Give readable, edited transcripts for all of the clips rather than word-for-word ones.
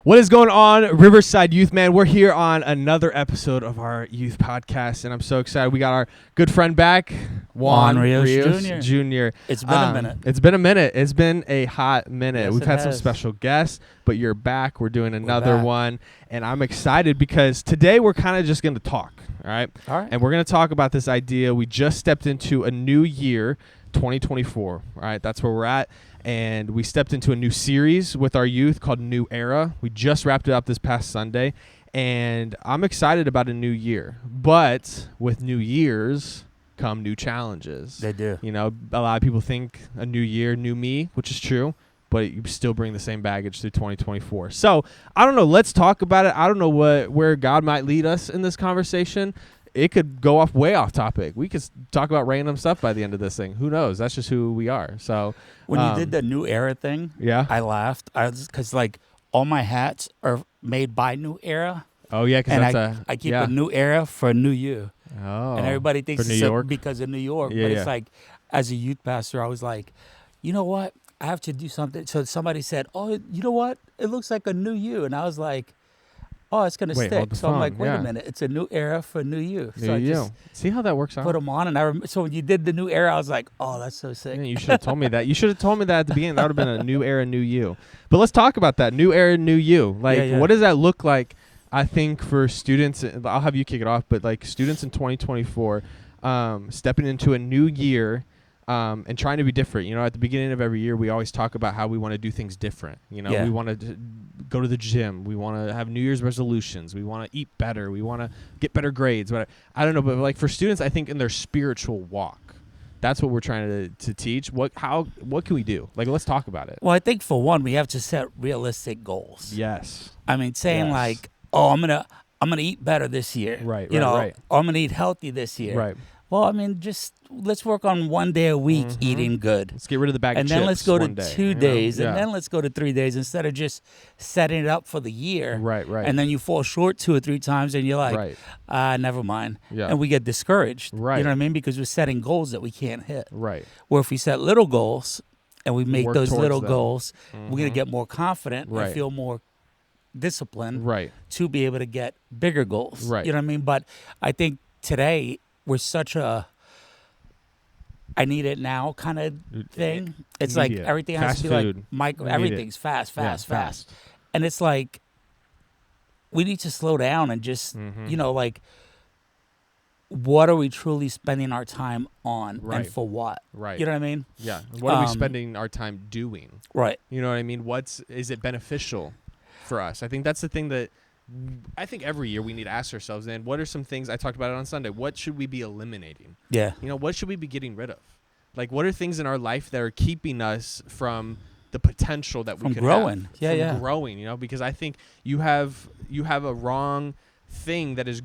What is going on, Riverside Youth, man? We're here on another episode of our youth podcast, and I'm so excited. We got our good friend back, Juan Rios Jr. It's been a minute. It's been a minute. It's been a hot minute. Yes, We've had some has. special guests, but you're back. We're doing another one, and I'm excited because today we're kind of just going to talk, all right? All right. And we're going to talk about this idea. We just stepped into a new year, 2024, all right? That's where we're at. And we stepped into a new series with our youth called New Era. We just wrapped it up this past Sunday, and I'm excited about a new year. But with new years come new challenges. They do. You know, a lot of people think a new year, new me, which is true, but you still bring the same baggage through 2024. So I don't know. Let's talk about it. I don't know where God might lead us in this conversation. It could go way off topic. We could talk about random stuff by the end of this thing. Who knows? That's just who we are. So when you did the New Era thing, yeah, I laughed. Because like all my hats are made by New Era. Oh yeah, because I keep a New Era for a New You. Oh, and everybody thinks for New it's York? because of New York. Yeah, but yeah. it's like, as a youth pastor, I was like, you know what? I have to do something. So somebody said, oh, you know what? It looks like a New You. And I was like, oh, it's going to Wait, hold stick. the So I'm phone. like, wait Yeah. a minute. It's a new era for new you. New So I you. just See how that works out? put them on. And so when you did the new era, I was like, oh, that's so sick. Yeah, you should have told me that. You should have told me that at the beginning. That would have been a new era, new you. But let's talk about that. New era, new you. Like, Yeah. what does that look like, I think, for students? I'll have you kick it off. But, like, students in 2024 stepping into a new year and trying to be different. You know, at the beginning of every year, we always talk about how we want to do things different. You know, Yeah. we want to go to the gym. We want to have New Year's resolutions. We want to eat better. We want to get better grades. But I don't know. But, like, for students, I think in their spiritual walk, that's what we're trying to teach. What can we do? Like, let's talk about it. Well, I think for one, we have to set realistic goals. Yes. I mean, saying Yes. like, oh, I'm gonna eat better this year. Right, You know, right. or I'm gonna eat healthy this year. Right. Well, I mean, just let's work on 1 day a week eating good. Let's get rid of the bag And of then chips let's go to one day, 2 you know? days, Yeah. and then let's go to 3 days instead of just setting it up for the year. Right. And then you fall short 2 or 3 times, and you're like, Right. never mind. Yeah. And we get discouraged. Right. You know what I mean? Because we're setting goals that we can't hit. Right. Where if we set little goals and we make Work those towards little them. goals, we're going to get more confident Right. and feel more disciplined Right. to be able to get bigger goals. Right. You know what I mean? But I think today we're such a I need it now kind of thing. It's like Immediate. everything has Fast to be food. like micro. Immediate. Everything's fast. Yeah, And it's like we need to slow down and just, you know, like what are we truly spending our time on Right. and for what? Right. You know what I mean? Yeah. What are we Um, spending our time doing? Right. You know what I mean? Is it beneficial for us? I think that's the thing that I think every year we need to ask ourselves, then, what are some things, I talked about it on Sunday, what should we be eliminating? Yeah. You know, what should we be getting rid of? Like, what are things in our life that are keeping us from the potential that we From could growing. have? Yeah, from yeah. growing, you know, because I think you have a wrong thing that is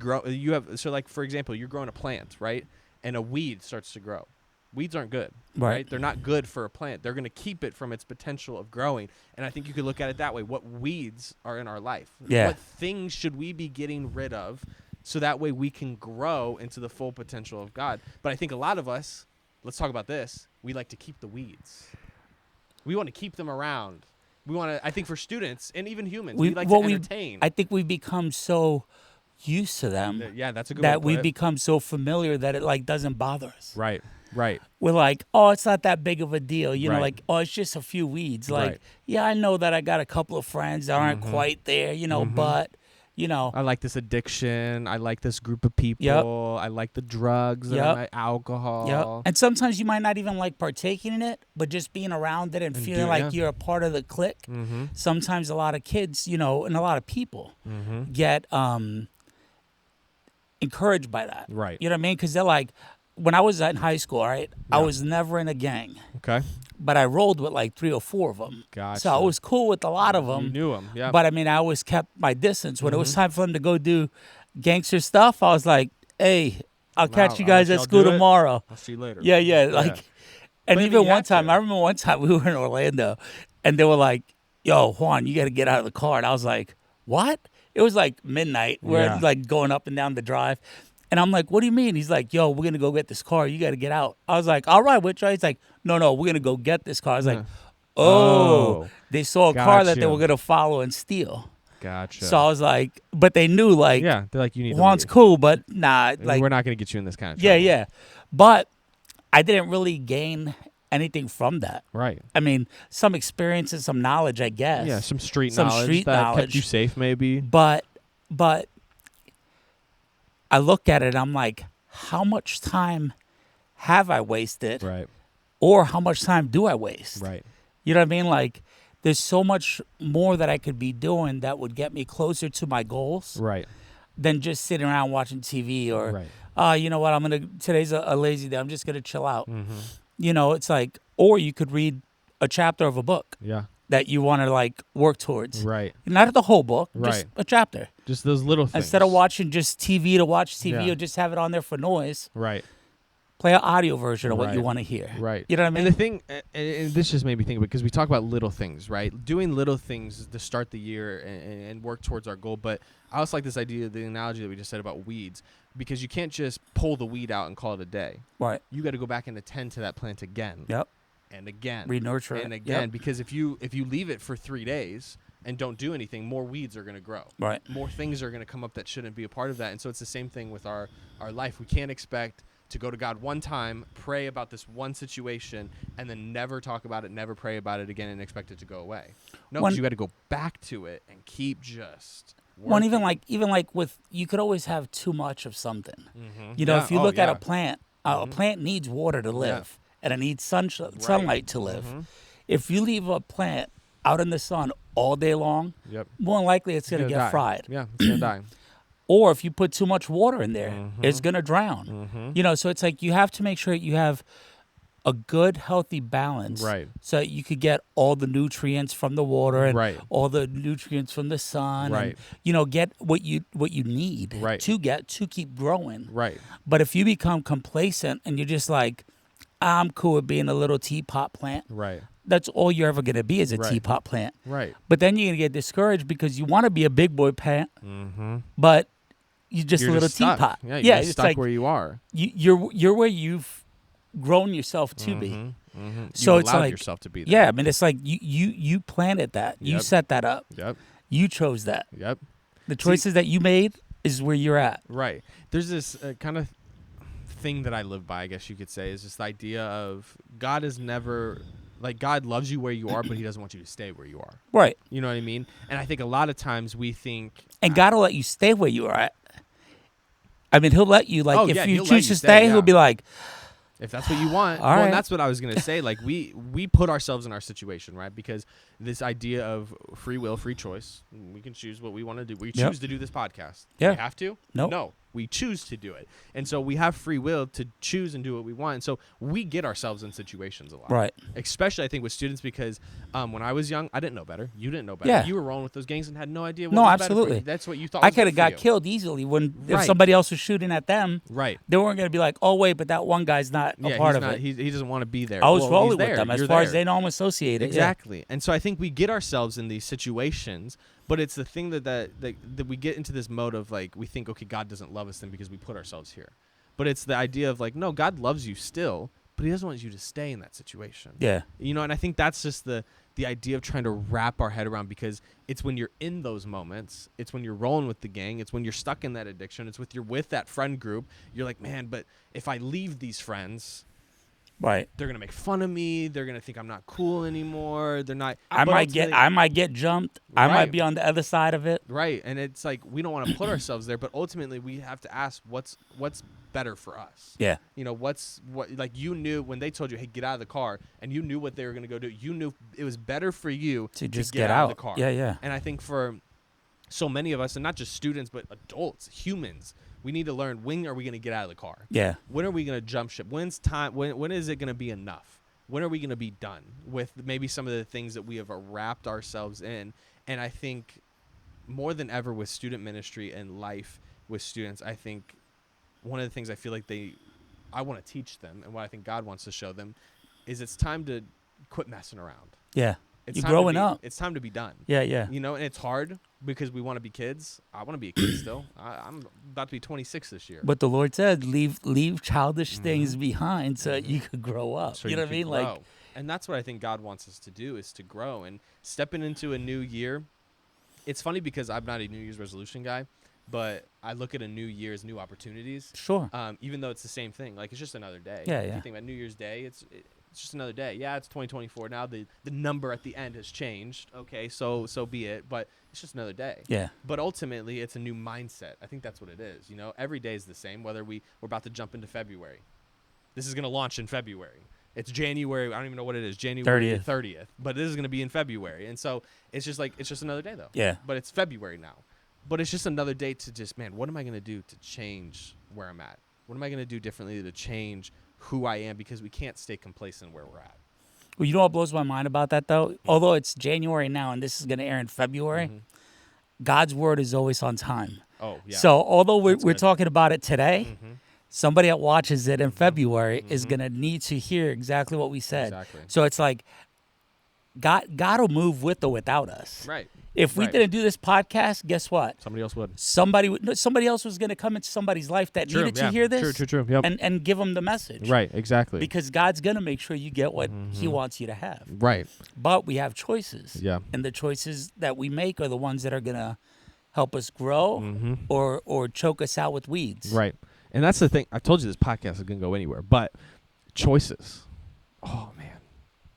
so like, for example, you're growing a plant, right? And a weed starts to grow. Weeds aren't good, right? They're not good for a plant. They're going to keep it from its potential of growing. And I think you could look at it that way. What weeds are in our life? Yeah. What things should we be getting rid of so that way we can grow into the full potential of God? But I think a lot of us, let's talk about this, we like to keep the weeds. We want to keep them around. We want to, I think for students and even humans, we like to entertain. I think we've become so used to them Yeah, that's a good that way to we put it. become so familiar that it like doesn't bother us. Right. We're like, oh, it's not that big of a deal. You know, Right. like, oh, it's just a few weeds. Like, Right. yeah, I know that I got a couple of friends that aren't quite there, you know, but, you know, I like this addiction. I like this group of people. I like the drugs and I like alcohol. yeah. And sometimes you might not even like partaking in it, but just being around it and feeling like you're a part of the clique. Sometimes a lot of kids, you know, and a lot of people get encouraged by that. Right. You know what I mean? Because they're like, when I was in high school, right, I was never in a gang. Okay. But I rolled with like 3 or 4 of them. Gotcha. So I was cool with a lot of them. You knew them, yeah. But I mean, I always kept my distance. When it was time for them to go do gangster stuff, I was like, hey, I'll catch you I'll guys let at y'all school do it. tomorrow. I'll see you later. Yeah. Like, and But I mean, even you one had time, to. I remember one time we were in Orlando and they were like, yo, Juan, you got to get out of the car. And I was like, what? It was like midnight. We're Yeah. like going up and down the drive. And I'm like, what do you mean? He's like, yo, we're going to go get this car. You got to get out. I was like, all right, which way? He's like, no, we're going to go get this car. I was like, oh, they saw a car that they Gotcha. were going to follow and steal. Gotcha. So I was like, but they knew like, yeah, they're like, you need Juan's to leave. cool, but nah, like We're not going to get you in this kind of yeah, trouble. yeah. But I didn't really gain anything from that. Right. I mean, some experiences, some knowledge, I guess. Yeah, some street Some knowledge street that knowledge. kept you safe, maybe. But I look at it, I'm like, how much time have I wasted? Right. Or how much time do I waste? Right. You know what I mean? Like, there's so much more that I could be doing that would get me closer to my goals Right. than just sitting around watching TV or, Right. you know what, today's a lazy day. I'm just going to chill out. Mm-hmm. You know, it's like, or you could read a chapter of a book Yeah. that you want to like work towards. Right. Not the whole book, just Right. a chapter. Just those little things. Instead of watching just TV to watch TV Yeah. or just have it on there for noise, Right. play an audio version of what Right. you want to hear. Right. You know what I mean? And the thing, and this just made me think, because we talk about little things, right? Doing little things to start the year and work towards our goal. But I also like this idea, the analogy that we just said about weeds, because you can't just pull the weed out and call it a day. Right. You got to go back and attend to that plant again. Yep. And again. Re-nurture it. And again. Yep. Because if you leave it for 3 days and don't do anything, more weeds are going to grow. Right. More things are going to come up that shouldn't be a part of that. And so it's the same thing with our life. We can't expect to go to God one time, pray about this one situation, and then never talk about it, never pray about it again, and expect it to go away. No, because you got to go back to it and keep just working. Well, even like with, you could always have too much of something. Mm-hmm. You know, Yeah. if you look at a plant, a Mm-hmm. plant needs water to live, and it needs sunlight to live. Mm-hmm. If you leave a plant out in the sun all day long, Yep. more than likely it's going to get die. fried. Yeah, it's going to die. Or if you put too much water in there, Mm-hmm. it's going to drown. Mm-hmm. You know, so it's like you have to make sure you have a good, healthy balance. Right. So that you could get all the nutrients from the water and Right. all the nutrients from the sun. Right. And, you know, get what you need Right. to keep growing. Right. But if you become complacent and you're just like, I'm cool with being a little teapot plant, Right. that's all you're ever going to be is a Right. teapot plant. Right. But then you're going to get discouraged because you want to be a big boy plant, Mm-hmm. but you're just You're a little just stuck. teapot. Yeah, you're just it's stuck like where you are. you're where you've grown yourself to be. Mm-hmm. So You've it's allowed like, yourself to be there. yeah, I mean, it's like you planted that. You Yep. set that up. Yep. You chose that. Yep. The choices that you made is where you're at. Right. There's this kind of thing that I live by, I guess you could say, is this idea of God is never, like, God loves you where you are, but he doesn't want you to stay where you are. Right. You know what I mean? And I think a lot of times we think... And God will let you stay where you are at. I mean, he'll let you, like, Oh, if yeah, you he'll let choose you to stay, stay, yeah. he'll be like, If that's what you want. All Well, right. and that's what I was going to say. Like, we put ourselves in our situation, right? Because this idea of free will, free choice, we can choose what we want to do. We Yep. choose to do this podcast. Yeah. We have to? Nope. No. We choose to do it. And so we have free will to choose and do what we want. And so we get ourselves in situations a lot. right. Especially, I think, with students, because when I was young, I didn't know better. You didn't know better. Yeah. You were rolling with those gangs and had no idea what No, was better for absolutely. you. That's what you thought I was could good have for got you. killed easily when if Right. somebody else was shooting at them. Right. They weren't going to be like, oh, wait, but that one guy's not Yeah, a part he's of not, it. he doesn't want to be there. I was Well, rolling he's with there. them as You're far as there. they know I'm associated. Exactly. And so I think we get ourselves in these situations, but it's the thing that we get into this mode of, like, we think, okay, God doesn't love us then because we put ourselves here. But it's the idea of, like, no, God loves you still, but he doesn't want you to stay in that situation. Yeah. You know, and I think that's just the idea of trying to wrap our head around, because it's when you're in those moments, it's when you're rolling with the gang, it's when you're stuck in that addiction, it's you're with that friend group, you're like, man, but if I leave these friends, Right. they're gonna make fun of me. They're gonna think I'm not cool anymore. They're not. I but might get jumped. I might Right. be on the other side of it. right, and it's like we don't want to put ourselves there, but ultimately we have to ask what's better for us. Yeah. You know, what like you knew when they told you, hey, get out of the car, and you knew what they were gonna go do. You knew it was better for you To just get get out out. of the car. Yeah, yeah. And I think for so many of us, and not just students, but adults, humans, we need to learn, when are we going to get out of the car? Yeah. When are we going to jump ship? When's time? When is it going to be enough? When are we going to be done with maybe some of the things that we have wrapped ourselves in? And I think more than ever with student ministry and life with students, I think one of the things I feel like I want to teach them, and what I think God wants to show them, is it's time to quit messing around. Yeah. It's You're time to growing be- up. It's time to be done. Yeah, yeah. You know, and it's hard because we want to be kids. I want to be a kid still. I'm about to be 26 this year. But the Lord said, leave childish things behind so that you could grow up. So you know what I can mean? grow. Like, and that's what I think God wants us to do, is to grow and stepping into a new year. It's funny because I'm not a New Year's resolution guy, but I look at a new year as new opportunities. Sure. Even though it's the same thing, like it's just another day. Yeah, If yeah. you think about New Year's Day, it's just another day. Yeah, it's 2024 now. The number at the end has changed. Okay, so be it. But it's just another day. Yeah. But ultimately, it's a new mindset. I think that's what it is. You know, every day is the same. Whether we're about to jump into February, this is gonna launch in February. It's January. I don't even know what it is. January 30th. But this is gonna be in February, and so it's just another day though. Yeah. But it's February now. But it's just another day to just, man, what am I going to do to change where I'm at? What am I going to do differently to change who I am? Because we can't stay complacent where we're at. Well, you know what blows my mind about that, though? Although it's January now and this is going to air in February, God's word is always on time. Oh, yeah. So although we're good. talking about it today, somebody that watches it in February is going to need to hear exactly what we said. Exactly. So it's like God will move with or without us. Right. If we didn't do this podcast, guess what? Somebody else would. Somebody else was going to come into somebody's life that needed to hear this. True. Yep. And give them the message. Right, exactly. Because God's going to make sure you get what he wants you to have. Right. But we have choices. Yeah. And the choices that we make are the ones that are going to help us grow or choke us out with weeds. Right. And that's the thing. I told you this podcast is going to go anywhere. But choices. Oh, man.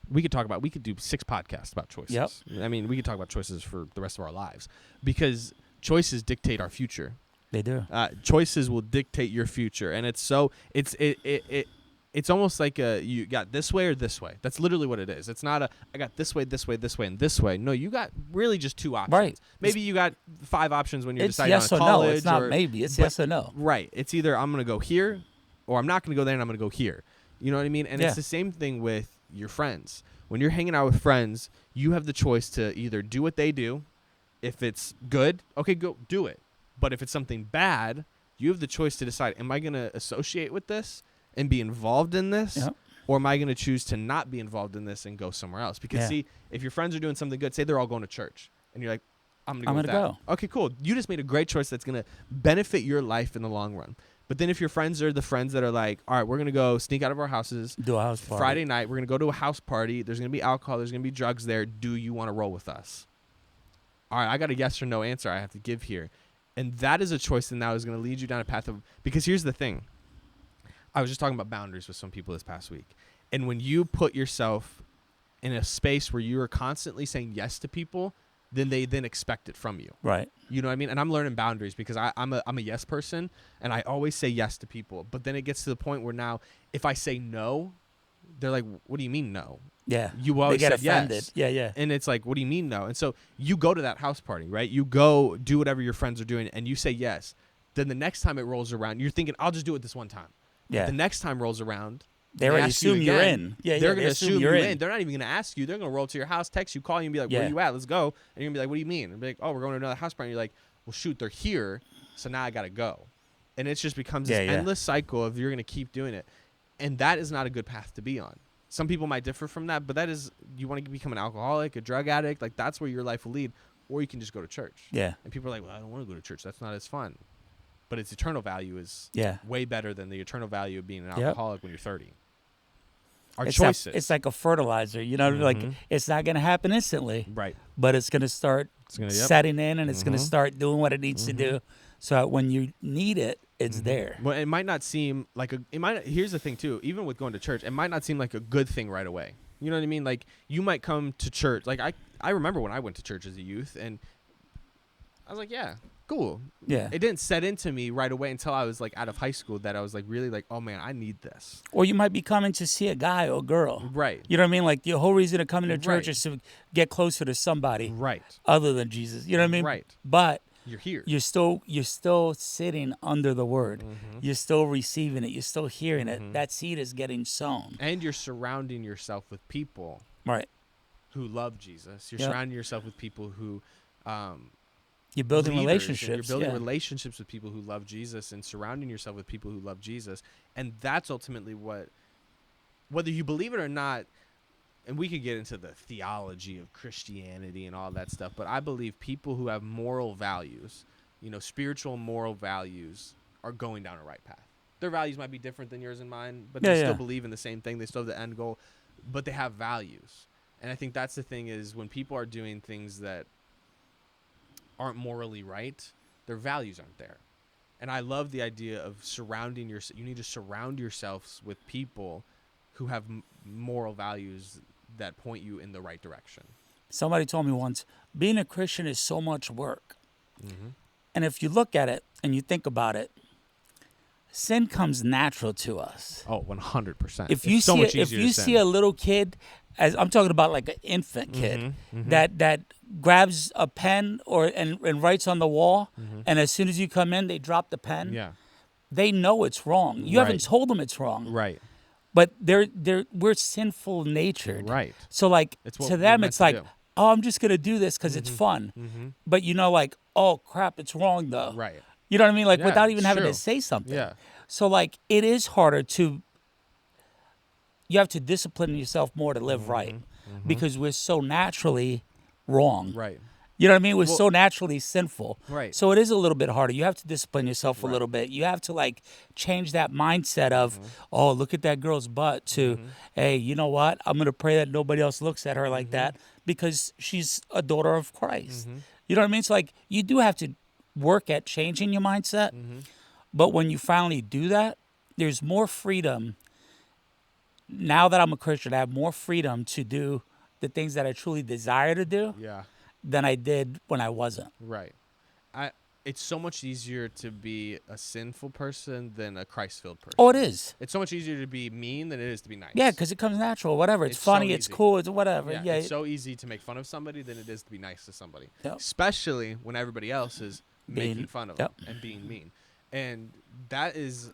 We could do 6 podcasts about choices. Yep. I mean, we could talk about choices for the rest of our lives because choices dictate our future. They do. Choices will dictate your future, and it's almost like you got this way or this way. That's literally what it is. It's not I got this way, and this way. No, you got really just 2 options. Right. Maybe you got 5 options when you're It's deciding yes on or college. no. It's not maybe. It's yes or no. Right. It's either I'm going to go here, or I'm not going to go there, and I'm going to go here. You know what I mean? And it's the same thing with your friends. When you're hanging out with friends, you have the choice to either do what they do. If it's good, okay, go do it. But if it's something bad, you have the choice to decide, am I going to associate with this and be involved in this? Yep. Or am I going to choose to not be involved in this and go somewhere else? Because, see, if your friends are doing something good, say they're all going to church, and you're like, I'm going to go. Okay, cool. You just made a great choice that's going to benefit your life in the long run. But then if your friends are the friends that are like, all right, we're going to go sneak out of our houses. Do a house party. Friday night, we're going to go to a house party. There's going to be alcohol. There's going to be drugs there. Do you want to roll with us? All right, I got a yes or no answer I have to give here. And that is a choice that now is going to lead you down a path of, because here's the thing. I was just talking about boundaries with some people this past week. And when you put yourself in a space where you are constantly saying yes to people, then they expect it from you. Right. You know what I mean? And I'm learning boundaries because I'm a yes person, and I always say yes to people. But then it gets to the point where now if I say no, they're like, what do you mean no? Yeah. You always they get said offended. yes. Yeah. And it's like, what do you mean no? And so you go to that house party, right? You go do whatever your friends are doing, and you say yes. Then the next time it rolls around, you're thinking, I'll just do it this one time. Yeah. But the next time rolls around, they already assume you're in. Yeah, they're going to assume you're in. in. They're not even going to ask you. They're going to roll to your house, text you, call you, and be like, where are you at? Let's go. And you're going to be like, what do you mean? And be like, oh, we're going to another house party. And you're like, well, shoot, they're here, so now I got to go. And it just becomes this endless cycle of you're going to keep doing it. And that is not a good path to be on. Some people might differ from that, but that is, you want to become an alcoholic, a drug addict, like that's where your life will lead. Or you can just go to church. Yeah. And people are like, well, I don't want to go to church. That's not as fun. But its eternal value is way better than the eternal value of being an alcoholic when you're 30. Our choices. It's like a fertilizer, you know, like it's not going to happen instantly. Right. But it's going to start setting in, and it's going to start doing what it needs to do. So that when you need it, it's there. Well, it might not seem like here's the thing too, even with going to church, it might not seem like a good thing right away. You know what I mean? Like you might come to church. Like I remember when I went to church as a youth, and I was like, yeah, cool. Yeah. It didn't set into me right away until I was like out of high school that I was like really like, oh man, I need this. Or you might be coming to see a guy or girl. Right. You know what I mean? Like the whole reason of coming to church is to get closer to somebody. Right. Other than Jesus. You know what I mean? Right. But you're here. You're still sitting under the word. You're still receiving it. You're still hearing it. That seed is getting sown. And you're surrounding yourself with people who love Jesus. You're surrounding yourself with people who you're building relationships. You're building relationships with people who love Jesus and surrounding yourself with people who love Jesus. And that's ultimately what, whether you believe it or not, and we could get into the theology of Christianity and all that stuff, but I believe people who have moral values, you know, spiritual moral values, are going down a right path. Their values might be different than yours and mine, but they still believe in the same thing. They still have the end goal, but they have values. And I think that's the thing is when people are doing things that aren't morally right, their values aren't there. And I love the idea of surrounding yourself. You need to surround yourselves with people who have moral values that point you in the right direction. Somebody told me once, being a Christian is so much work. Mm-hmm. And if you look at it and you think about it, sin comes natural to us. Oh, 100%. If you see a little kid, as I'm talking about like an infant kid, that grabs a pen and writes on the wall, and as soon as you come in, they drop the pen. Yeah. They know it's wrong. You haven't told them it's wrong. Right. But we're sinful natured. Right. So like to them, it's like, do. oh, I'm just gonna do this because it's fun. But like, oh crap, it's wrong though. Right. You know what I mean? Like Yeah, without even having true. to say something. Yeah. So like it is harder to. You have to discipline yourself more to live right, because we're so naturally wrong. Right. You know what I mean? We're so naturally sinful. Right. So it is a little bit harder. You have to discipline yourself a little bit. You have to like change that mindset of, oh, look at that girl's butt to, hey, you know what? I'm going to pray that nobody else looks at her like that because she's a daughter of Christ. You know what I mean? So like you do have to work at changing your mindset. But when you finally do that, there's more freedom. Now that I'm a Christian, I have more freedom to do the things that I truly desire to do. Yeah. Than I did when I wasn't. Right. It's so much easier to be a sinful person than a Christ-filled person. Oh, it is. It's so much easier to be mean than it is to be nice. Yeah, because it comes natural. Whatever. It's so funny. It's easy. cool. It's whatever. Yeah. It's so easy to make fun of somebody than it is to be nice to somebody. Yep. Especially when everybody else is making fun of them Yep. and being mean. And that is,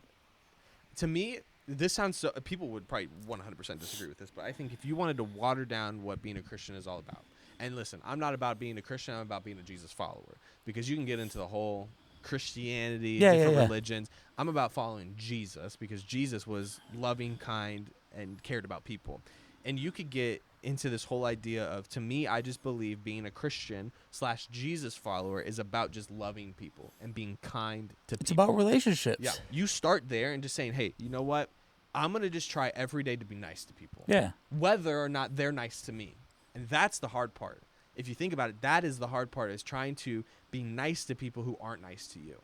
to me, this sounds so. People would probably 100% disagree with this, but I think if you wanted to water down what being a Christian is all about. And listen, I'm not about being a Christian. I'm about being a Jesus follower, because you can get into the whole Christianity, different religions. I'm about following Jesus because Jesus was loving, kind, and cared about people. And you could get into this whole idea of, to me, I just believe being a Christian / Jesus follower is about just loving people and being kind to people. It's about relationships. Yeah. You start there and just saying, hey, you know what? I'm going to just try every day to be nice to people. Yeah. Whether or not they're nice to me. And that's the hard part. If you think about it, that is the hard part, is trying to be nice to people who aren't nice to you.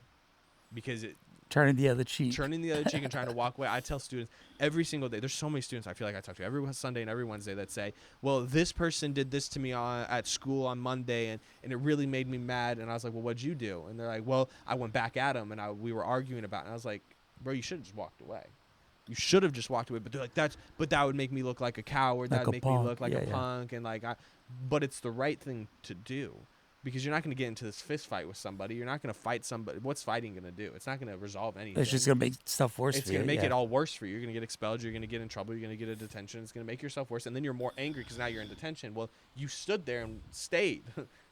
Because turning the other cheek and trying to walk away. I tell students every single day, there's so many students I feel like I talk to every Sunday and every Wednesday that say, well, this person did this to me at school on Monday and it really made me mad. And I was like, well, what'd you do? And they're like, well, I went back at him and we were arguing about it. And I was like, bro, you should have just walked away. You should have just walked away. But they're like, that would make me look like a coward. That would make me look like a punk. And but it's the right thing to do, because you're not going to get into this fist fight with somebody. You're not going to fight somebody. What's fighting going to do? It's not going to resolve anything. It's just going to make stuff worse for you. It's going to make it all worse for you. You're going to get expelled. You're going to get in trouble. You're going to get a detention. It's going to make yourself worse. And then you're more angry because now you're in detention. Well, you stood there and stayed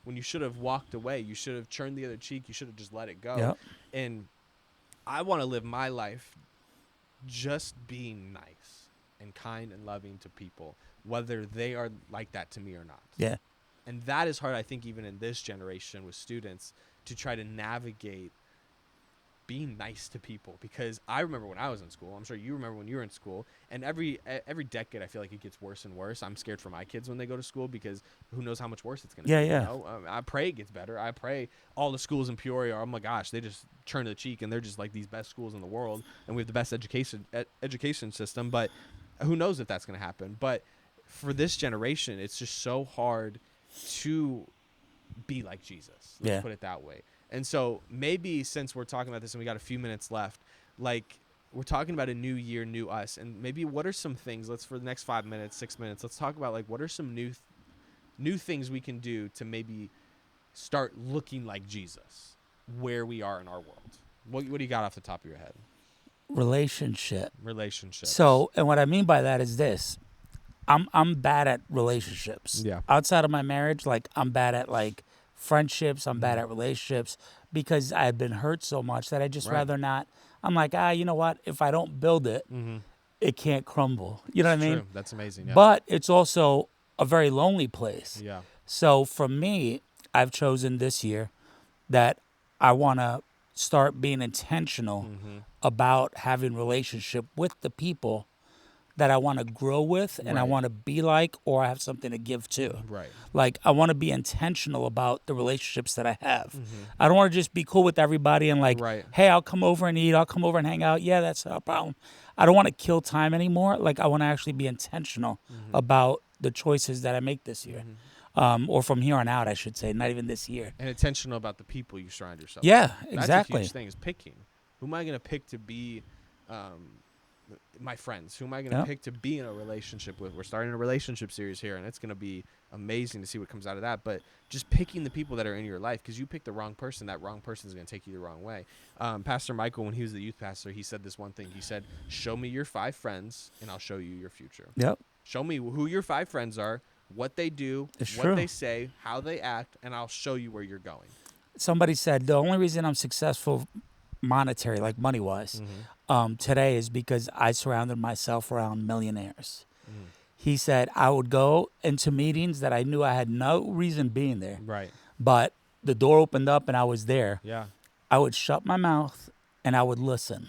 when you should have walked away. You should have turned the other cheek. You should have just let it go. Yep. And I want to live my life just being nice and kind and loving to people, whether they are like that to me or not. Yeah. And that is hard, I think, even in this generation with students, to try to navigate being nice to people. Because I remember when I was in school, I'm sure you remember when you were in school, and every decade I feel like it gets worse and worse. I'm scared for my kids when they go to school, because who knows how much worse it's going to be. Yeah. You know? I pray it gets better. I pray all the schools in Peoria are, oh my gosh, they just turn the cheek and they're just like these best schools in the world, and we have the best education system. But who knows if that's going to happen. But for this generation, it's just so hard to be like Jesus. Let's put it that way. And so maybe, since we're talking about this and we got a few minutes left, like, we're talking about a new year, new us, and maybe what are some things, for the next 5 minutes, 6 minutes, let's talk about, like, what are some new things we can do to maybe start looking like Jesus where we are in our world. What do you got off the top of your head? Relationship. So, and what I mean by that is this. I'm bad at relationships. Yeah. Outside of my marriage, like, I'm bad at, like, friendships. I'm bad at relationships because I've been hurt so much that I just rather not. I'm like, you know what? If I don't build it, it can't crumble. You know what I mean? True. That's amazing. Yeah. But it's also a very lonely place. Yeah. So for me, I've chosen this year that I want to start being intentional about having relationship with the people that I want to grow with and I Right. want to be like, or I have something to give to. Right. Like, I want to be intentional about the relationships that I have. Mm-hmm. I don't want to just be cool with everybody and like, Right. hey, I'll come over and eat. I'll come over and hang out. Yeah, that's no problem. I don't want to kill time anymore. Like, I want to actually be intentional about the choices that I make this year. Or from here on out, I should say, not even this year. And intentional about the people you surround yourself Yeah, with. That's a exactly. huge thing, is picking. Who am I going to pick to be my friends? Who am I going to Yep. pick to be in a relationship with? We're starting a relationship series here, and it's going to be amazing to see what comes out of that. But just picking the people that are in your life, because you pick the wrong person, that wrong person is going to take you the wrong way. Pastor Michael, when he was the youth pastor, he said this one thing. He said, show me your 5 friends, and I'll show you your future. Yep. Show me who your 5 friends are, what they do, It's what true. they say, how they act, and I'll show you where you're going. Somebody said the only reason I'm successful monetary, like money wise, today is because I surrounded myself around millionaires. He said I would go into meetings that I knew I had no reason being there, Right. but the door opened up and I was there. Yeah. I would shut my mouth and I would listen.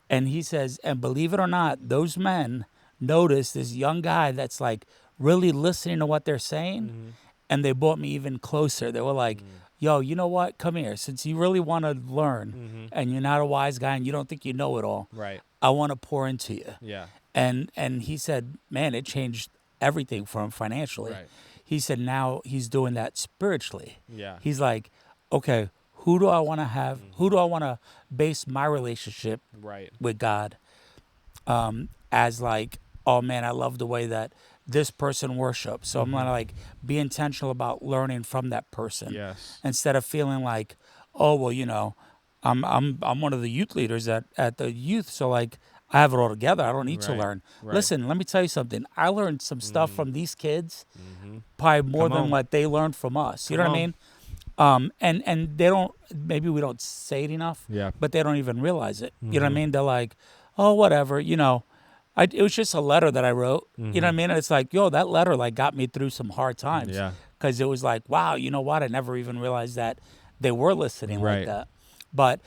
And he says, and believe it or not, those men noticed this young guy that's like really listening to what they're saying. And they brought me even closer. They were like, yo, you know what? Come here. Since you really want to learn and you're not a wise guy and you don't think you know it all, Right. I want to pour into you. Yeah. And he said, man, it changed everything for him financially. Right. He said now he's doing that spiritually. Yeah. He's like, okay, who do I want to have? Who do I want to base my relationship Right. with God as like, oh man, I love the way that this person worships. So I'm gonna like be intentional about learning from that person. Yes. Instead of feeling like, oh well, you know, I'm one of the youth leaders at the youth, so like I have it all together. I don't need to Right. learn. Right. Listen, let me tell you something. I learned some stuff from these kids, probably more Come than on. what they learned from us. You Come know what I on. mean? And they don't, maybe we don't say it enough, Yeah. but they don't even realize it. You know what I mean? They're like, oh, whatever, you know, it was just a letter that I wrote, you know what I mean? And it's like, yo, that letter like got me through some hard times. Yeah. Cause it was like, wow, you know what? I never even realized that they were listening Right. like that. But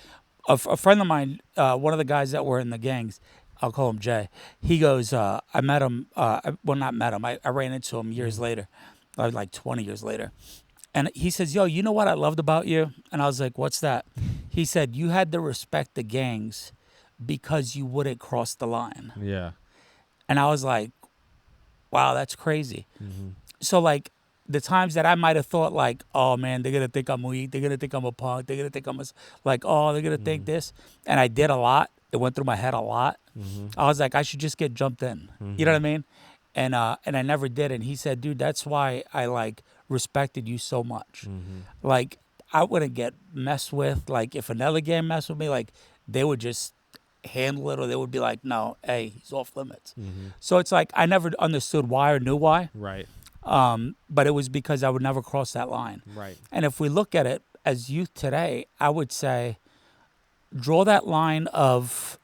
a friend of mine, one of the guys that were in the gangs, I'll call him Jay. He goes, I met him, well, not met him. I ran into him years later, like 20 years later. And he says, yo, you know what I loved about you? And I was like, what's that? He said, you had to respect the gangs because you wouldn't cross the line. Yeah. And I was like, wow, that's crazy. So like the times that I might have thought like, oh man, they're going to think I'm weak. They're going to think I'm a punk. They're going to think I'm like, oh, they're going to think this. And I did a lot. It went through my head a lot. I was like, I should just get jumped in. You know what I mean? And I never did. And he said, dude, that's why I like respected you so much. Like I wouldn't get messed with. Like if another gang messed with me, like they would just handle it, or they would be like, no, hey, he's off limits. So it's like I never understood why or knew why. Right. But it was because I would never cross that line. Right. And if we look at it as youth today, I would say draw that line of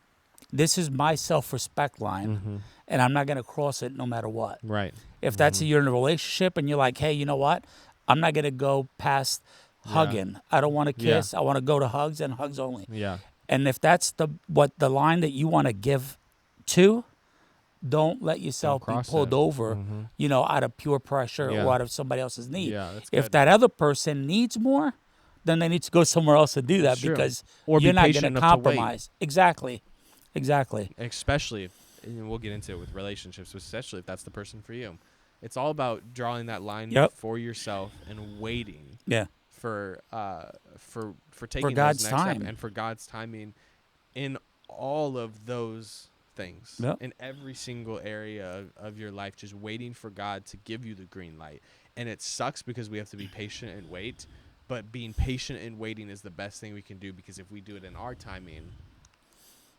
this is my self-respect line, and I'm not going to cross it no matter what. Right. If that's you're in a relationship and you're like, hey, you know what? I'm not going to go past hugging. I don't want to Yeah. kiss. I want to go to hugs and hugs only. Yeah. And if that's the line that you want to give to, don't let yourself be cross pulled it. over, you know, out of pure pressure Yeah. or out of somebody else's need. Yeah, that's If good. that other person needs more, then they need to go somewhere else and do that That's true. because Or be you're not patient going to enough to wait. compromise. Exactly. Especially, and we'll get into it with relationships, especially if that's the person for you. It's all about drawing that line Yep. for yourself and waiting Yeah. for taking God's those next time. steps and for God's timing in all of those things. Yep. In every single area of your life, just waiting for God to give you the green light. And it sucks because we have to be patient and wait, but being patient and waiting is the best thing we can do, because if we do it in our timing,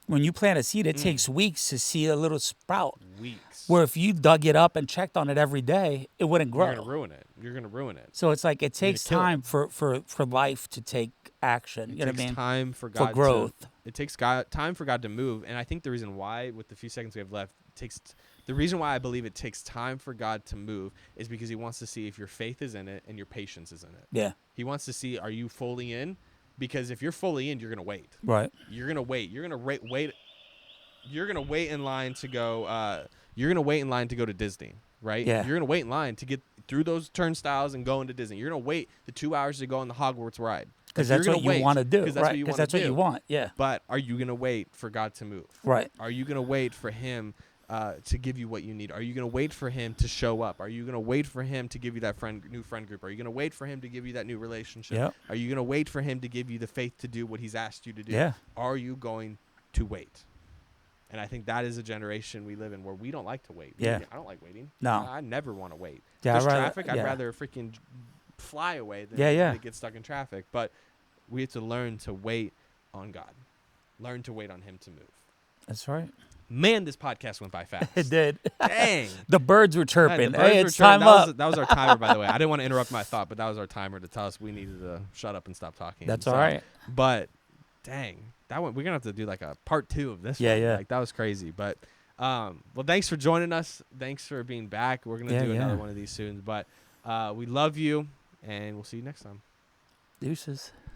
When you plant a seed, it takes weeks to see a little sprout. weeks, Where if you dug it up and checked on it every day, it wouldn't grow. you're going to ruin it. You're going to ruin it. So it's like it takes kill it. time for life to take action. You know It what I takes mean? time for God growth. It takes time for God to move, and I think the reason why, with the few seconds we have left, the reason why I believe it takes time for God to move is because He wants to see if your faith is in it and your patience is in it. Yeah. He wants to see, are you fully in? Because if you're fully in, you're gonna wait. Right. You're gonna wait. You're gonna wait. you're gonna wait in line to go. You're gonna wait in line to go to Disney, right? Yeah. You're gonna wait in line to get through those turnstiles and go into Disney. You're gonna wait the 2 hours to go on the Hogwarts ride. Because Like, that's you're what gonna you wait want to do, because that's what right? you Because want to that's what you do. want. Yeah. But are you gonna wait for God to move? Right. Are you gonna wait for Him to give you what you need? Are you gonna wait for Him to show up? Are you gonna wait for Him to give you that new friend group? Are you gonna wait for Him to give you that new relationship? Yep. Are you gonna wait for Him to give you the faith to do what He's asked you to do? Yeah. Are you going to wait? And I think that is a generation we live in where we don't like to wait. Yeah. I don't like waiting. No. I never want to wait. Yeah, There's I'd rather- traffic. I'd yeah. rather freaking fly away than Yeah. get stuck in traffic. But we have to learn to wait on God. Learn to wait on Him to move. That's right. Man, this podcast went by fast. It did. Dang. The birds were Man, chirping. the birds Hey, were it's chirping. time up. That was our timer, by the way. I didn't want to interrupt my thought, but that was our timer to tell us we needed to shut up and stop talking. That's So, all right. But dang, that one we're gonna have to do like a part 2 of this. Yeah, one. yeah. Like, that was crazy. But well, thanks for joining us. Thanks for being back. We're gonna do another one of these soon. But we love you, and we'll see you next time. Deuces.